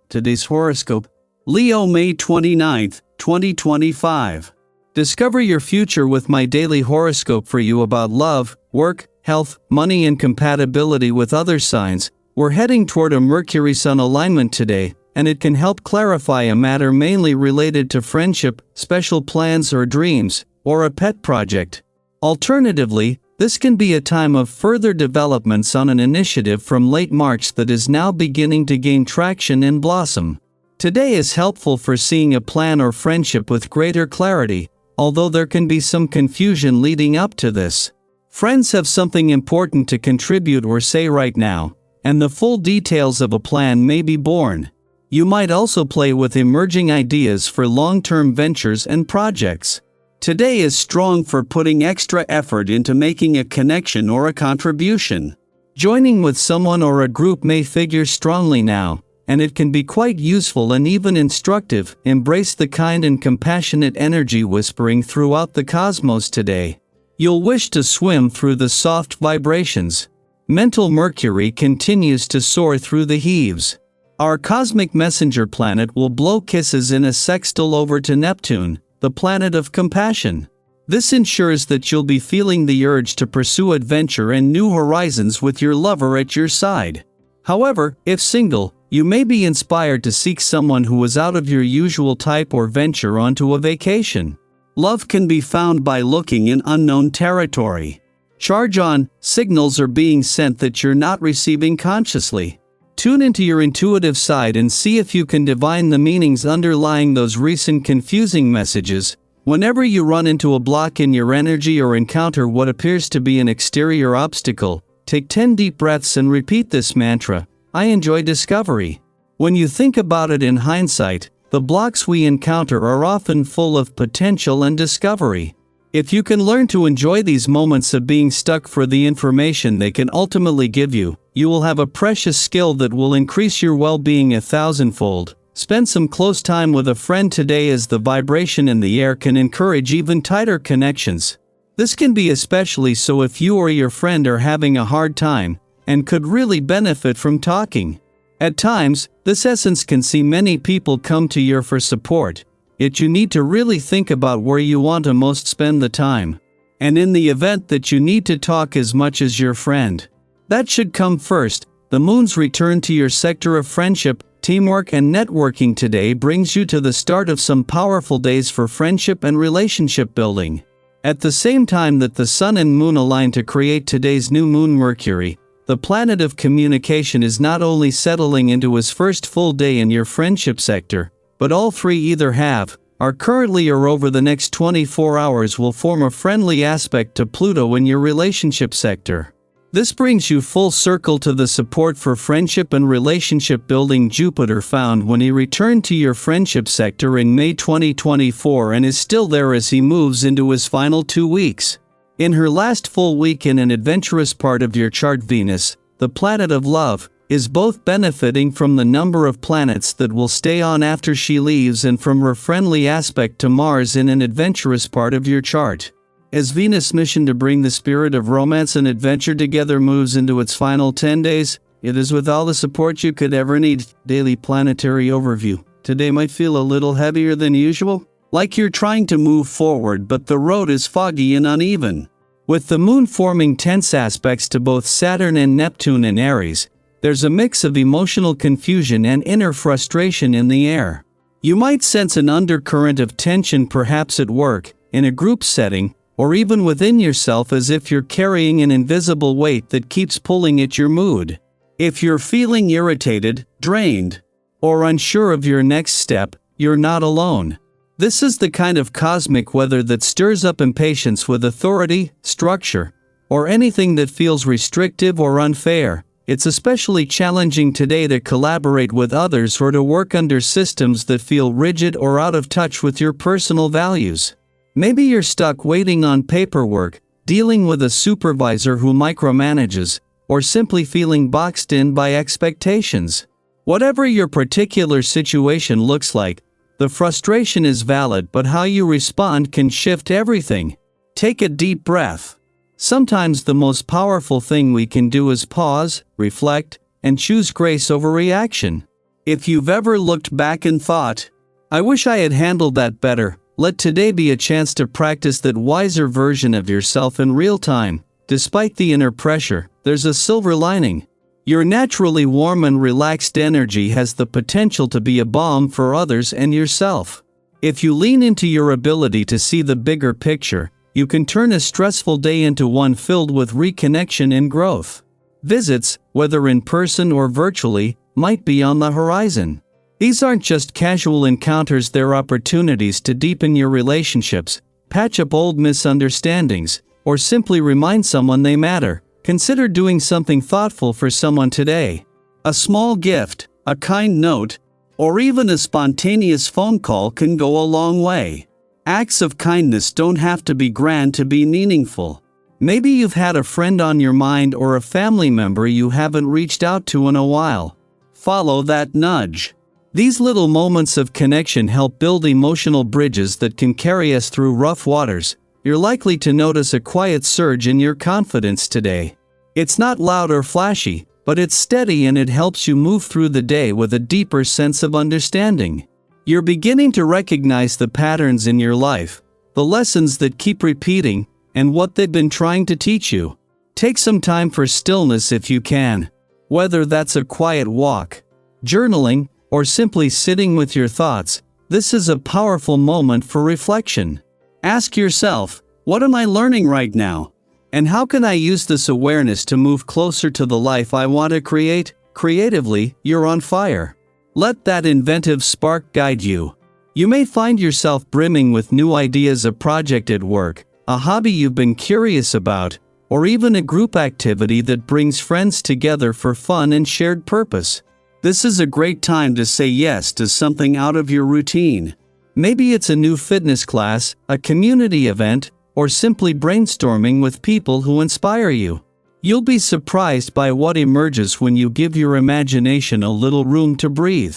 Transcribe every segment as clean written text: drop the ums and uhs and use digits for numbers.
Today's horoscope, Leo May 29th, 2025. Discover your future with my daily horoscope for you about love, work, health, money and compatibility with other signs. We're heading toward a Mercury-Sun alignment today, and it can help clarify a matter mainly related to friendship, special plans or dreams, or a pet project. Alternatively, this can be a time of further developments on an initiative from late March that is now beginning to gain traction and blossom. Today is helpful for seeing a plan or friendship with greater clarity, although there can be some confusion leading up to this. Friends have something important to contribute or say right now, and the full details of a plan may be born. You might also play with emerging ideas for long-term ventures and projects. Today is strong for putting extra effort into making a connection or a contribution. Joining with someone or a group may figure strongly now, and it can be quite useful and even instructive. Embrace the kind and compassionate energy whispering throughout the cosmos today. You'll wish to swim through the soft vibrations. Mental Mercury continues to soar through the heaves. Our cosmic messenger planet will blow kisses in a sextile over to Neptune, the planet of compassion. This ensures that you'll be feeling the urge to pursue adventure and new horizons with your lover at your side. However, if single, you may be inspired to seek someone who is out of your usual type or venture onto a vacation. Love can be found by looking in unknown territory. Charge on, signals are being sent that you're not receiving consciously. Tune into your intuitive side and see if you can divine the meanings underlying those recent confusing messages. Whenever you run into a block in your energy or encounter what appears to be an exterior obstacle, take 10 deep breaths and repeat this mantra: I enjoy discovery. When you think about it in hindsight, the blocks we encounter are often full of potential and discovery. If you can learn to enjoy these moments of being stuck for the information they can ultimately give you, you will have a precious skill that will increase your well-being 1,000-fold. Spend some close time with a friend today, as the vibration in the air can encourage even tighter connections. This can be especially so if you or your friend are having a hard time, and could really benefit from talking. At times, this essence can see many people come to you for support. Yet you need to really think about where you want to most spend the time. And in the event that you need to talk as much as your friend, that should come first. The moon's return to your sector of friendship, teamwork and networking today brings you to the start of some powerful days for friendship and relationship building. At the same time that the sun and moon align to create today's new moon, Mercury, the planet of communication, is not only settling into his first full day in your friendship sector, but all three either have, are currently, or over the next 24 hours will form a friendly aspect to Pluto in your relationship sector. This brings you full circle to the support for friendship and relationship building Jupiter found when he returned to your friendship sector in May 2024 and is still there as he moves into his final 2 weeks. In her last full week in an adventurous part of your chart, Venus, the planet of love, is both benefiting from the number of planets that will stay on after she leaves and from her friendly aspect to Mars in an adventurous part of your chart. As Venus' mission to bring the spirit of romance and adventure together moves into its final 10 days, it is with all the support you could ever need. Daily planetary overview. Today might feel a little heavier than usual, like you're trying to move forward but the road is foggy and uneven. With the moon forming tense aspects to both Saturn and Neptune in Aries, there's a mix of emotional confusion and inner frustration in the air. You might sense an undercurrent of tension, perhaps at work, in a group setting, or even within yourself, as if you're carrying an invisible weight that keeps pulling at your mood. If you're feeling irritated, drained, or unsure of your next step, you're not alone. This is the kind of cosmic weather that stirs up impatience with authority, structure, or anything that feels restrictive or unfair. It's especially challenging today to collaborate with others or to work under systems that feel rigid or out of touch with your personal values. Maybe you're stuck waiting on paperwork, dealing with a supervisor who micromanages, or simply feeling boxed in by expectations. Whatever your particular situation looks like, the frustration is valid, but how you respond can shift everything. Take a deep breath. Sometimes the most powerful thing we can do is pause, reflect, and choose grace over reaction. If you've ever looked back and thought, "I wish I had handled that better," let today be a chance to practice that wiser version of yourself in real time. Despite the inner pressure, there's a silver lining. Your naturally warm and relaxed energy has the potential to be a balm for others and yourself. If you lean into your ability to see the bigger picture, you can turn a stressful day into one filled with reconnection and growth. Visits, whether in person or virtually, might be on the horizon. These aren't just casual encounters, they're opportunities to deepen your relationships, patch up old misunderstandings, or simply remind someone they matter. Consider doing something thoughtful for someone today. A small gift, a kind note, or even a spontaneous phone call can go a long way. Acts of kindness don't have to be grand to be meaningful. Maybe you've had a friend on your mind or a family member you haven't reached out to in a while. Follow that nudge. These little moments of connection help build emotional bridges that can carry us through rough waters. You're likely to notice a quiet surge in your confidence today. It's not loud or flashy, but it's steady and it helps you move through the day with a deeper sense of understanding. You're beginning to recognize the patterns in your life, the lessons that keep repeating, and what they've been trying to teach you. Take some time for stillness if you can. Whether that's a quiet walk, journaling, or simply sitting with your thoughts, this is a powerful moment for reflection. Ask yourself, what am I learning right now? And how can I use this awareness to move closer to the life I want to create? Creatively, you're on fire. Let that inventive spark guide you. You may find yourself brimming with new ideas, a project at work, a hobby you've been curious about, or even a group activity that brings friends together for fun and shared purpose. This is a great time to say yes to something out of your routine. Maybe it's a new fitness class, a community event, or simply brainstorming with people who inspire you. You'll be surprised by what emerges when you give your imagination a little room to breathe.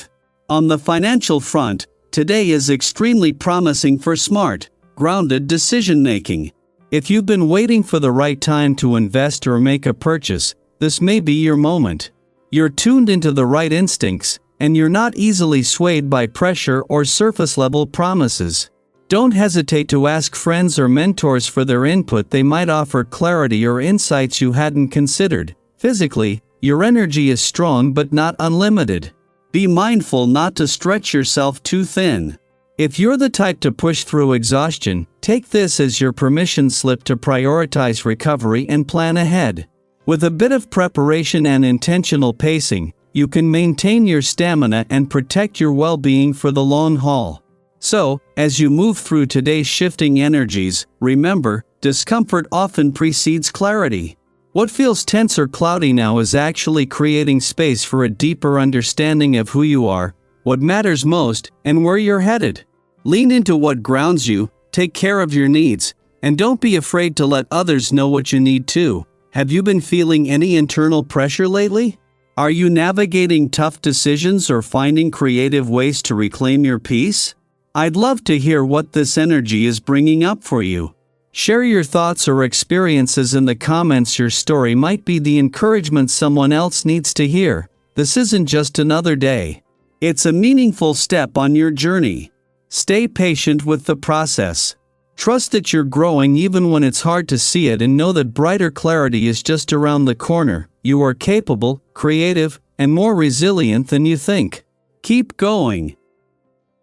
On the financial front, today is extremely promising for smart, grounded decision-making. If you've been waiting for the right time to invest or make a purchase, this may be your moment. You're tuned into the right instincts, and you're not easily swayed by pressure or surface-level promises. Don't hesitate to ask friends or mentors for their input. They might offer clarity or insights you hadn't considered. Physically, your energy is strong but not unlimited. Be mindful not to stretch yourself too thin. If you're the type to push through exhaustion, take this as your permission slip to prioritize recovery and plan ahead. With a bit of preparation and intentional pacing, you can maintain your stamina and protect your well-being for the long haul. So, as you move through today's shifting energies, remember, discomfort often precedes clarity. What feels tense or cloudy now is actually creating space for a deeper understanding of who you are, what matters most, and where you're headed. Lean into what grounds you, take care of your needs, and don't be afraid to let others know what you need too. Have you been feeling any internal pressure lately? Are you navigating tough decisions or finding creative ways to reclaim your peace? I'd love to hear what this energy is bringing up for you. Share your thoughts or experiences in the comments. Your story might be the encouragement someone else needs to hear. This isn't just another day. It's a meaningful step on your journey. Stay patient with the process. Trust that you're growing even when it's hard to see it, and know that brighter clarity is just around the corner. You are capable, creative, and more resilient than you think. Keep going.